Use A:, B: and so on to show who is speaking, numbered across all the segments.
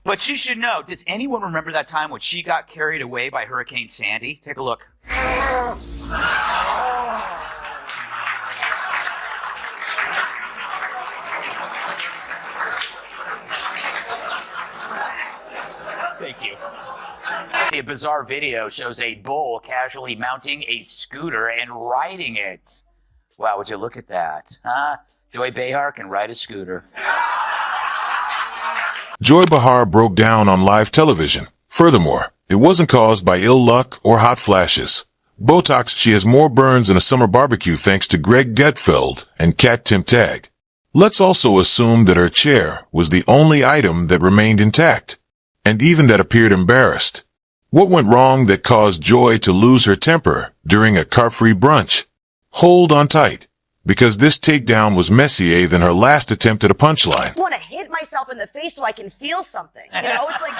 A: But you should know, does anyone remember that time when she got carried away by Hurricane Sandy? Take a look. Thank you. A bizarre video shows a bull casually mounting a scooter and riding it. Wow, would you look at that? Huh? Joy Behar can ride a scooter.
B: Joy Behar broke down on live television. Furthermore, it wasn't caused by ill luck or hot flashes. Botox, she has more burns than a summer barbecue thanks to Gutfeld and Timpf. Let's also assume that her chair was the only item that remained intact, and even that appeared embarrassed. What went wrong that caused Joy to lose her temper during a carb-free brunch? Hold on tight, because this takedown was messier than her last attempt at a punchline.
C: I want to hit myself in the face so I can feel something. You know, it's like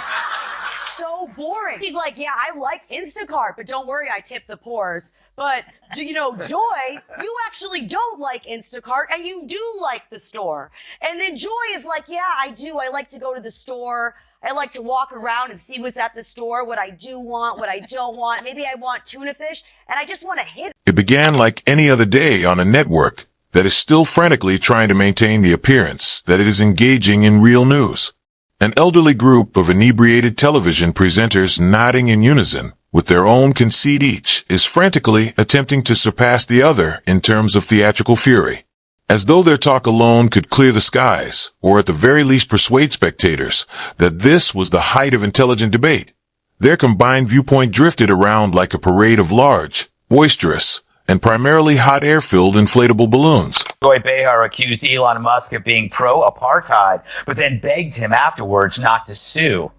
C: so boring. She's like, yeah, I like Instacart, but don't worry, I tip the pours. But, you know, Joy, you actually don't like Instacart, and you do like the store. And then Joy is like, yeah, I do. I like to go to the store. I like to walk around and see what's at the store, what I do want, what I don't want. Maybe I want tuna fish, and I just want to hit.
B: It began like any other day on a network that is still frantically trying to maintain the appearance that it is engaging in real news. An elderly group of inebriated television presenters nodding in unison with their own conceit each is frantically attempting to surpass the other in terms of theatrical fury. As though their talk alone could clear the skies, or at the very least persuade spectators that this was the height of intelligent debate. Their combined viewpoint drifted around like a parade of large, boisterous, and primarily hot air-filled inflatable balloons.
A: Joy Behar accused Elon Musk of being pro-apartheid, but then begged him afterwards not to sue.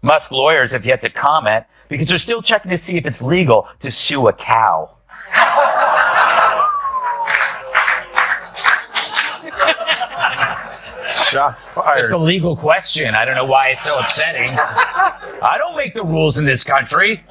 A: Musk lawyers have yet to comment because they're still checking to see if it's legal to sue a cow.
D: Shots fired.
A: Just a legal question. I don't know why it's so upsetting. I don't make the rules in this country.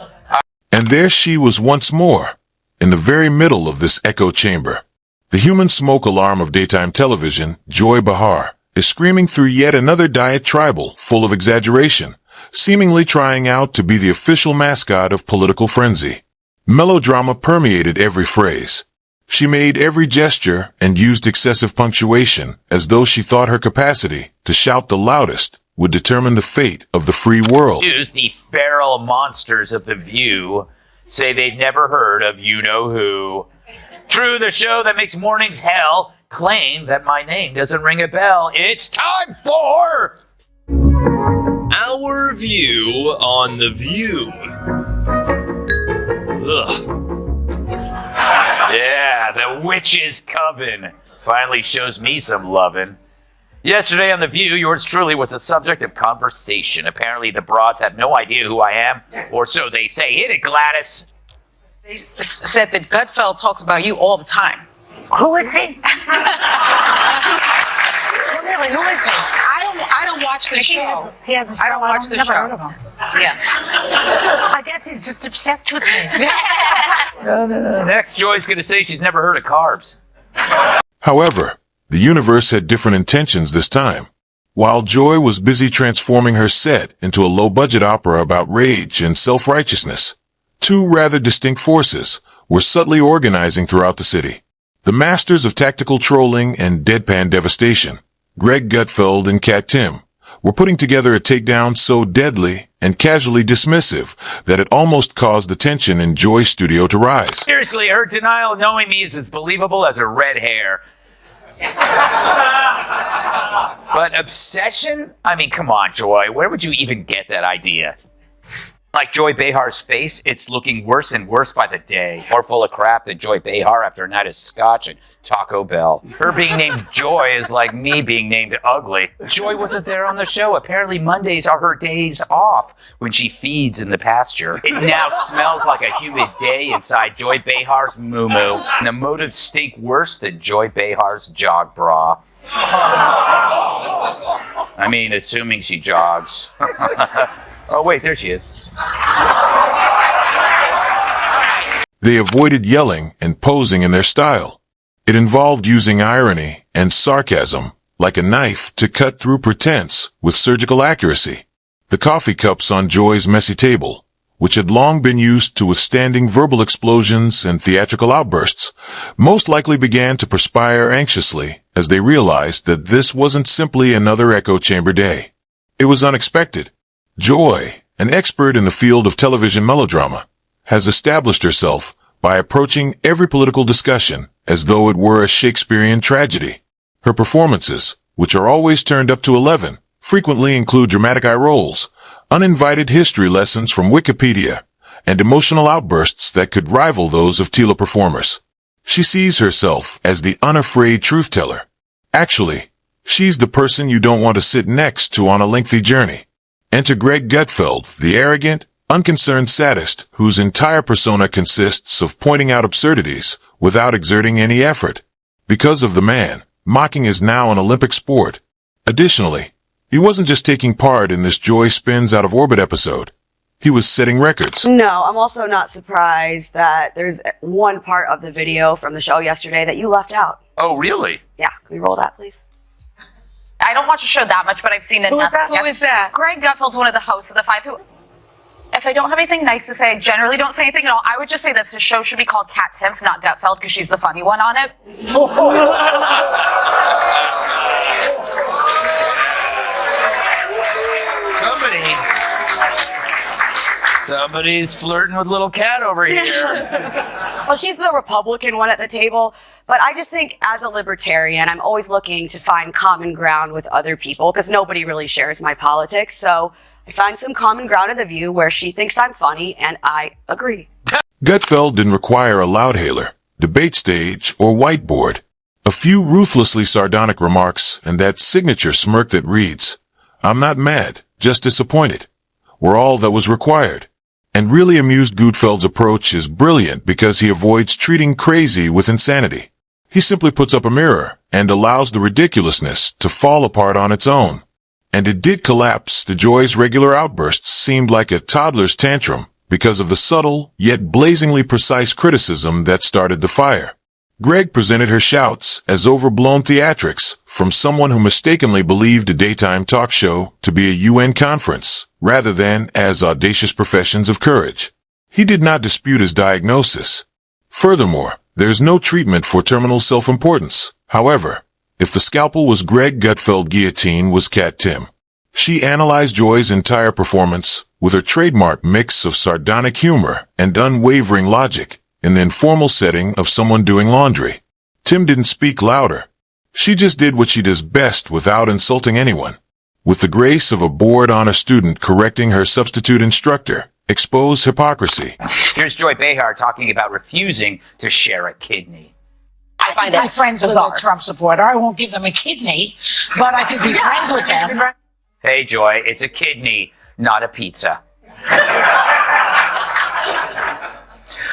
B: And there she was once more, in the very middle of this echo chamber. The human smoke alarm of daytime television, Joy Behar, is screaming through yet another diatribe full of exaggeration, seemingly trying out to be the official mascot of political frenzy. Melodrama permeated every phrase. She made every gesture and used excessive punctuation as though she thought her capacity to shout the loudest would determine the fate of the free world.
A: The feral monsters of The View say they've never heard of you-know-who. True, the show that makes mornings hell claim that my name doesn't ring a bell. It's time for
E: Our View on The View. Ugh.
A: Yeah, the witch's coven finally shows me some lovin'. Yesterday on The View, yours truly was the subject of conversation. Apparently the broads have no idea who I am, or so they say. Hit it, Gladys.
F: They said that Gutfeld talks about you all the time.
C: Who is he? Really, who is he?
F: I don't watch the show.
C: He has a show.
F: I don't watch the
C: never
F: show.
C: heard of him.
F: Yeah.
C: I guess he's just obsessed with me.
A: Next, Joy's going to say she's never heard of carbs.
B: However, the universe had different intentions this time. While Joy was busy transforming her set into a low-budget opera about rage and self-righteousness, two rather distinct forces were subtly organizing throughout the city. The masters of tactical trolling and deadpan devastation, Gutfeld and Timpf, were putting together a takedown so deadly and casually dismissive that it almost caused the tension in Joy's studio to rise.
A: Seriously, her denial of knowing me is as believable as her red hair. But obsession? I mean, come on, Joy. Where would you even get that idea? Like Joy Behar's face, it's looking worse and worse by the day. More full of crap than Joy Behar after a night of scotch and Taco Bell. Her being named Joy is like me being named Ugly. Joy wasn't there on the show. Apparently Mondays are her days off when she feeds in the pasture. It now smells like a humid day inside Joy Behar's moo-moo. And the motives stink worse than Joy Behar's jog bra. I mean, assuming she jogs. Oh, wait, there she is.
B: They avoided yelling and posing in their style. It involved using irony and sarcasm like a knife to cut through pretense with surgical accuracy. The coffee cups on Joy's messy table, which had long been used to withstanding verbal explosions and theatrical outbursts, most likely began to perspire anxiously as they realized that this wasn't simply another echo chamber day. It was unexpected. Joy, an expert in the field of television melodrama, has established herself by approaching every political discussion as though it were a Shakespearean tragedy. Her performances, which are always turned up to 11, frequently include dramatic eye rolls, uninvited history lessons from Wikipedia, and emotional outbursts that could rival those of tele performers. She sees herself as the unafraid truth-teller. Actually, she's the person you don't want to sit next to on a lengthy journey. Enter Greg Gutfeld, the arrogant, unconcerned sadist whose entire persona consists of pointing out absurdities without exerting any effort. Because of the man, mocking is now an Olympic sport. Additionally, he wasn't just taking part in this Joy Spins Out of Orbit episode. He was setting records.
C: No, I'm also not surprised that there's one part of the video from the show yesterday that you left out.
A: Oh, really?
C: Yeah, can we roll that, please?
D: I don't watch the show that much, but I've seen it.
F: Who is that? Who is that?
D: Greg Gutfeld's one of the hosts of The Five who, if I don't have anything nice to say, I generally don't say anything at all. I would just say this. His show should be called Cat Timpf, not Gutfeld, because she's the funny one on it.
A: Somebody's flirting with little cat over here.
C: Well, she's the Republican one at the table, but I just think as a libertarian, I'm always looking to find common ground with other people because nobody really shares my politics. So I find some common ground in the view where she thinks I'm funny and I agree.
B: Gutfeld didn't require a loudhailer, debate stage, or whiteboard. A few ruthlessly sardonic remarks and that signature smirk that reads, "I'm not mad, just disappointed," were all that was required. And really amused Gutfeld's approach is brilliant because he avoids treating crazy with insanity. He simply puts up a mirror and allows the ridiculousness to fall apart on its own. And it did collapse. The Joy's regular outbursts seemed like a toddler's tantrum because of the subtle yet blazingly precise criticism that started the fire. Greg presented her shouts as overblown theatrics from someone who mistakenly believed a daytime talk show to be a UN conference, rather than as audacious professions of courage. He did not dispute his diagnosis. Furthermore, there is no treatment for terminal self-importance. However, if the scalpel was Greg Gutfeld, guillotine was Cat Tim. She analyzed Joy's entire performance with her trademark mix of sardonic humor and unwavering logic in the informal setting of someone doing laundry. Tim didn't speak louder. She just did what she does best without insulting anyone. With the grace of a bored honor student correcting her substitute instructor, expose hypocrisy.
A: Here's Joy Behar talking about refusing to share a kidney.
F: I find
G: My
F: it
G: friends with
F: bizarre.
G: a Trump supporter. I won't give them a kidney, but I could be friends with them.
A: Hey, Joy, it's a kidney, not a pizza.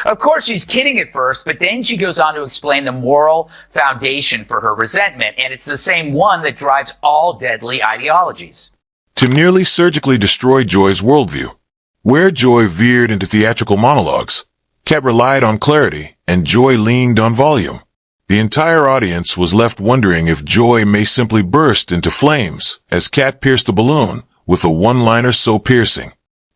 A: Of course, she's kidding at first, but then she goes on to explain the moral foundation for her resentment, and it's the same one that drives all deadly ideologies.
B: Tim nearly surgically destroyed Joy's worldview. Where Joy veered into theatrical monologues, Kat relied on clarity, and Joy leaned on volume. The entire audience was left wondering if Joy may simply burst into flames as Kat pierced the balloon with a one-liner so piercing.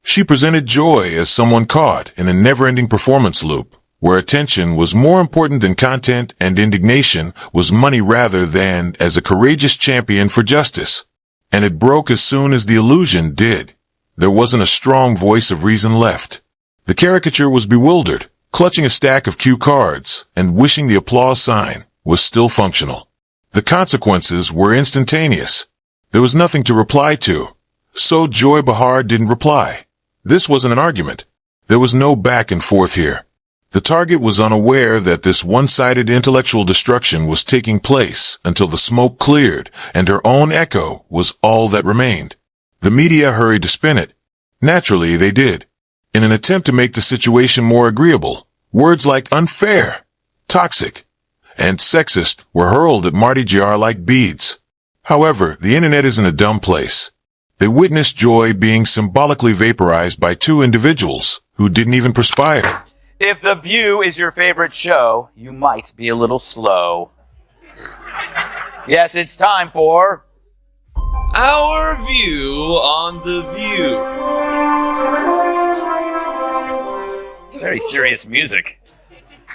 B: She presented Joy as someone caught in a never-ending performance loop, where attention was more important than content and indignation was money rather than as a courageous champion for justice. And it broke as soon as the illusion did. There wasn't a strong voice of reason left. The caricature was bewildered, clutching a stack of cue cards and wishing the applause sign was still functional. The consequences were instantaneous. There was nothing to reply to. So Joy Behar didn't reply. This wasn't an argument. There was no back and forth here. The target was unaware that this one-sided intellectual destruction was taking place until the smoke cleared and her own echo was all that remained. The media hurried to spin it. Naturally, they did. In an attempt to make the situation more agreeable, words like unfair, toxic, and sexist were hurled at Marty Jr. like beads. However, the internet isn't a dumb place. They witnessed Joy being symbolically vaporized by two individuals who didn't even perspire.
A: If The View is your favorite show, you might be a little slow. Yes, it's time for
E: Our view on the view.
A: Very serious music.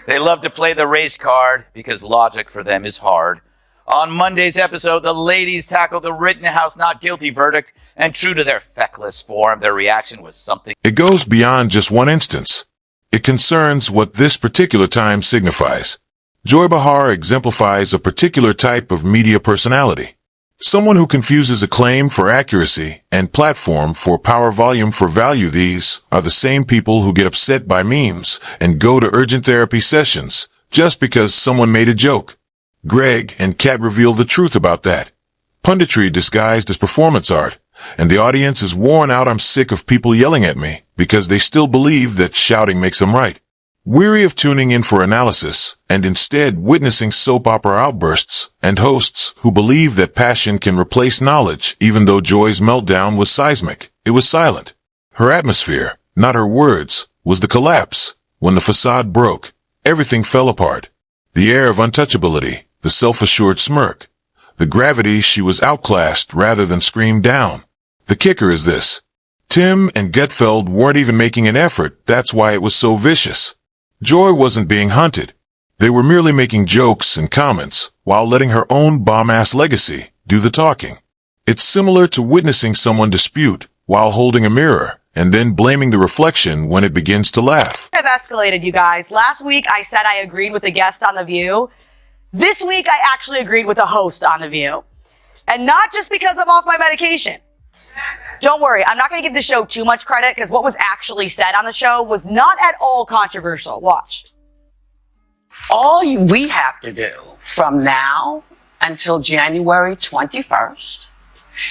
A: They love to play the race card because logic for them is hard. On Monday's episode, the ladies tackled the Rittenhouse not guilty verdict, and true to their feckless form, their reaction was something.
B: It goes beyond just one instance. It concerns what this particular time signifies. Joy Behar exemplifies a particular type of media personality. Someone who confuses acclaim for accuracy and platform for power, volume for value. These are the same people who get upset by memes and go to urgent therapy sessions just because someone made a joke. Greg and Kat reveal the truth about that. Punditry disguised as performance art, and the audience is worn out. I'm sick of people yelling at me because they still believe that shouting makes them right. Weary of tuning in for analysis and instead witnessing soap opera outbursts and hosts who believe that passion can replace knowledge. Even though Joy's meltdown was seismic, it was silent. Her atmosphere, not her words, was the collapse. When the facade broke, everything fell apart. The air of untouchability, the self-assured smirk, the gravity. She was outclassed rather than screamed down. The kicker is this. Timpf and Gutfeld weren't even making an effort. That's why it was so vicious. Joy wasn't being hunted. They were merely making jokes and comments while letting her own bomb-ass legacy do the talking. It's similar to witnessing someone dispute while holding a mirror and then blaming the reflection when it begins to laugh.
C: I've escalated, you guys. Last week, I said I agreed with the guest on The View. This week, I actually agreed with the host on The View. And not just because I'm off my medication. Don't worry, I'm not going to give the show too much credit because what was actually said on the show was not at all controversial. Watch.
G: All we have to do from now until January 21st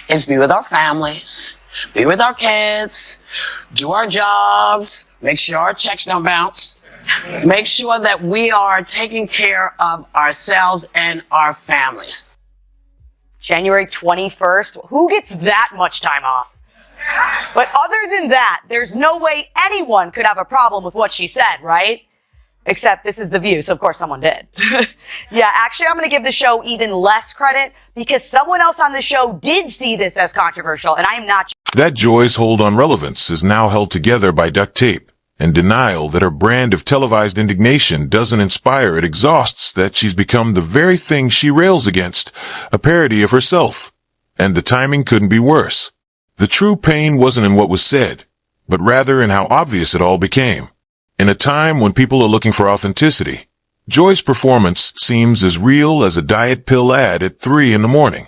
G: is be with our families, be with our kids, do our jobs, make sure our checks don't bounce, make sure that we are taking care of ourselves and our families.
C: January 21st. Who gets that much time off? But other than that, there's no way anyone could have a problem with what she said, right? Except this is The View, so of course someone did. Yeah, actually I'm going to give the show even less credit because someone else on the show did see this as controversial, and I am not.
B: That Joy's hold on relevance is now held together by duct tape and denial that her brand of televised indignation doesn't inspire. It exhausts that she's become the very thing she rails against, a parody of herself. And the timing couldn't be worse. The true pain wasn't in what was said, but rather in how obvious it all became. In a time when people are looking for authenticity, Joy's performance seems as real as a diet pill ad at 3 a.m.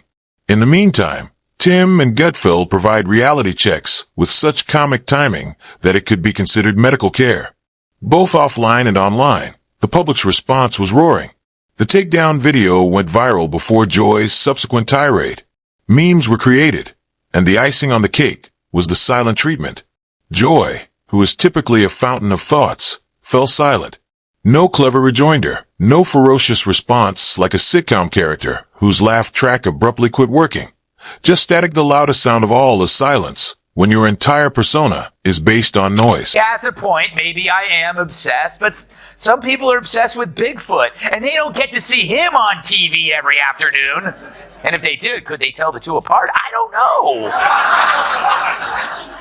B: In the meantime, Timpf and Gutfeld provide reality checks with such comic timing that it could be considered medical care. Both offline and online, the public's response was roaring. The takedown video went viral before Joy's subsequent tirade. Memes were created, and the icing on the cake was the silent treatment. Joy, who is typically a fountain of thoughts, fell silent. No clever rejoinder, no ferocious response like a sitcom character whose laugh track abruptly quit working. Just static. The loudest sound of all is silence when your entire persona is based on noise.
A: Yeah, that's a point. Maybe I am obsessed, but some people are obsessed with Bigfoot, and they don't get to see him on TV every afternoon. And if they did, could they tell the two apart? I don't know.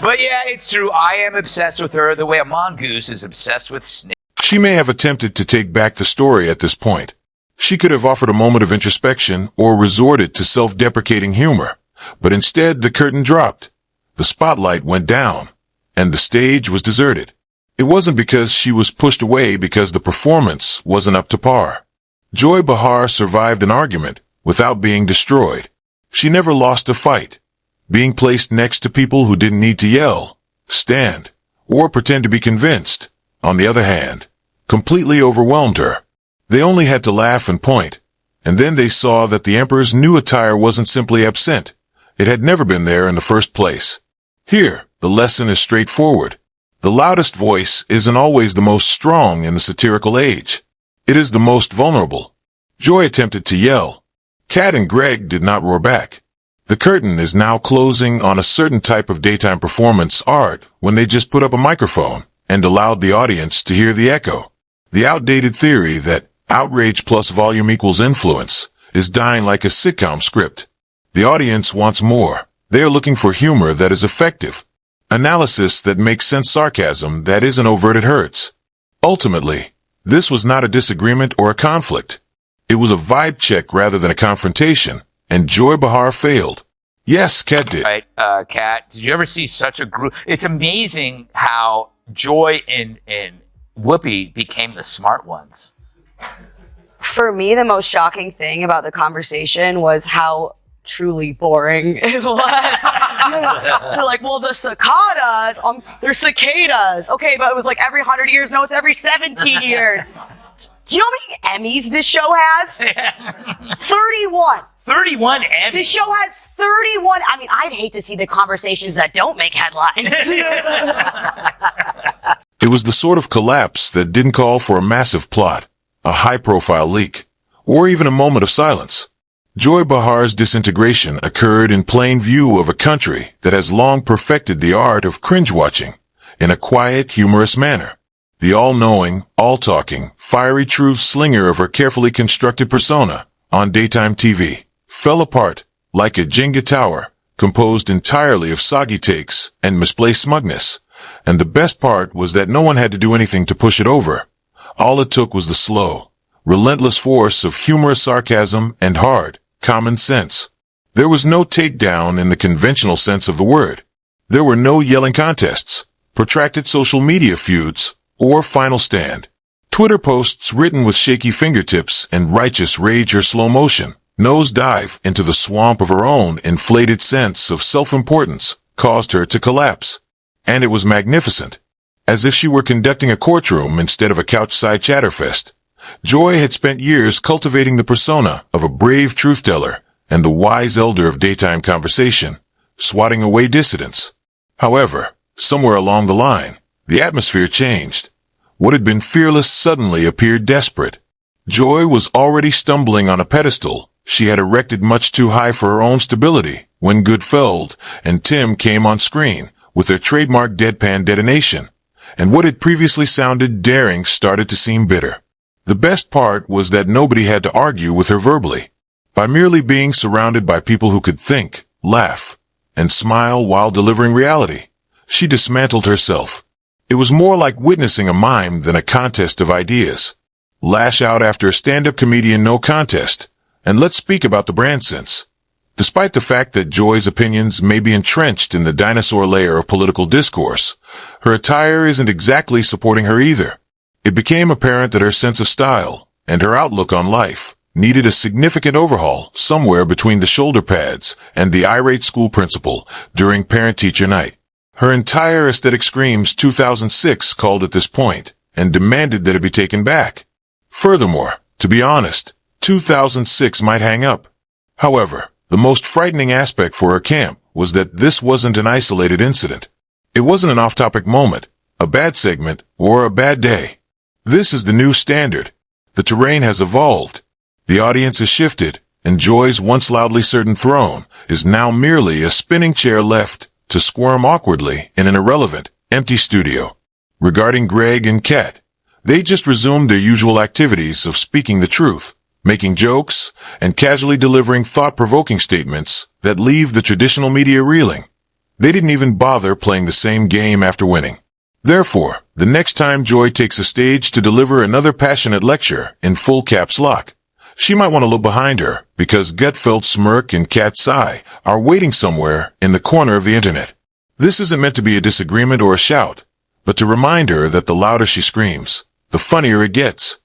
A: But yeah, it's true. I am obsessed with her the way a mongoose is obsessed with snakes.
B: She may have attempted to take back the story at this point. She could have offered a moment of introspection or resorted to self-deprecating humor, but instead the curtain dropped. The spotlight went down, and the stage was deserted. It wasn't because she was pushed away because the performance wasn't up to par. Joy Behar survived an argument without being destroyed. She never lost a fight. Being placed next to people who didn't need to yell, stand, or pretend to be convinced, on the other hand, completely overwhelmed her. They only had to laugh and point, and then they saw that the Emperor's new attire wasn't simply absent. It had never been there in the first place. Here, the lesson is straightforward. The loudest voice isn't always the most strong in the satirical age. It is the most vulnerable. Joy attempted to yell. Kat and Greg did not roar back. The curtain is now closing on a certain type of daytime performance art when they just put up a microphone and allowed the audience to hear the echo. The outdated theory that outrage plus volume equals influence is dying like a sitcom script. The audience wants more, They are looking for humor that is effective, analysis that makes sense, sarcasm that isn't overt it hurts. Ultimately, this was not a disagreement or a conflict. It was a vibe check rather than a confrontation, and Joy Behar failed. Yes, Kat did.
A: Right, Kat, did you ever see such a group? It's amazing how Joy and Whoopi became the smart ones.
C: For me, the most shocking thing about the conversation was how truly boring it was. They're like, well, the cicadas, they're cicadas. Okay, but it was like every 100 years. No, it's every 17 years. Do you know how many Emmys this show has? 31.
A: 31 Emmys.
C: This show has 31. I mean, I'd hate to see the conversations that don't make headlines.
B: It was the sort of collapse that didn't call for a massive plot, a high-profile leak, or even a moment of silence. Joy Behar's disintegration occurred in plain view of a country that has long perfected the art of cringe-watching in a quiet, humorous manner. The all-knowing, all-talking, fiery truth slinger of her carefully constructed persona on daytime TV fell apart like a Jenga tower, composed entirely of soggy takes and misplaced smugness. And the best part was that no one had to do anything to push it over. All it took was the slow, relentless force of humorous sarcasm and hard, common sense. There was no takedown in the conventional sense of the word. There were no yelling contests, protracted social media feuds, or final stand. Twitter posts written with shaky fingertips and righteous rage or slow motion nosedive into the swamp of her own inflated sense of self-importance caused her to collapse. And it was magnificent. As if she were conducting a courtroom instead of a couch-side chatterfest. Joy had spent years cultivating the persona of a brave truth-teller and the wise elder of daytime conversation, swatting away dissidents. However, somewhere along the line, the atmosphere changed. What had been fearless suddenly appeared desperate. Joy was already stumbling on a pedestal she had erected much too high for her own stability when Gutfeld and Timpf came on screen with their trademark deadpan detonation, and what had previously sounded daring started to seem bitter. The best part was that nobody had to argue with her verbally. By merely being surrounded by people who could think, laugh, and smile while delivering reality, she dismantled herself. It was more like witnessing a mime than a contest of ideas. Lash out after a stand-up comedian, no contest. And let's speak about the brand sense. Despite the fact that Joy's opinions may be entrenched in the dinosaur layer of political discourse, her attire isn't exactly supporting her either. It became apparent that her sense of style and her outlook on life needed a significant overhaul somewhere between the shoulder pads and the irate school principal during parent-teacher night. Her entire aesthetic screams 2006 called at this point and demanded that it be taken back. Furthermore, to be honest, 2006 might hang up. However, the most frightening aspect for her camp was that this wasn't an isolated incident. It wasn't an off-topic moment, a bad segment, or a bad day. This is the new standard. The terrain has evolved. The audience has shifted, and Joy's once loudly certain throne is now merely a spinning chair left to squirm awkwardly in an irrelevant, empty studio. Regarding Greg and Kat, they just resumed their usual activities of speaking the truth, making jokes, and casually delivering thought-provoking statements that leave the traditional media reeling. They didn't even bother playing the same game after winning. Therefore, the next time Joy takes a stage to deliver another passionate lecture in full caps lock, she might want to look behind her because Gutfeld's smirk and Kat's sigh are waiting somewhere in the corner of the internet. This isn't meant to be a disagreement or a shout, but to remind her that the louder she screams, the funnier it gets.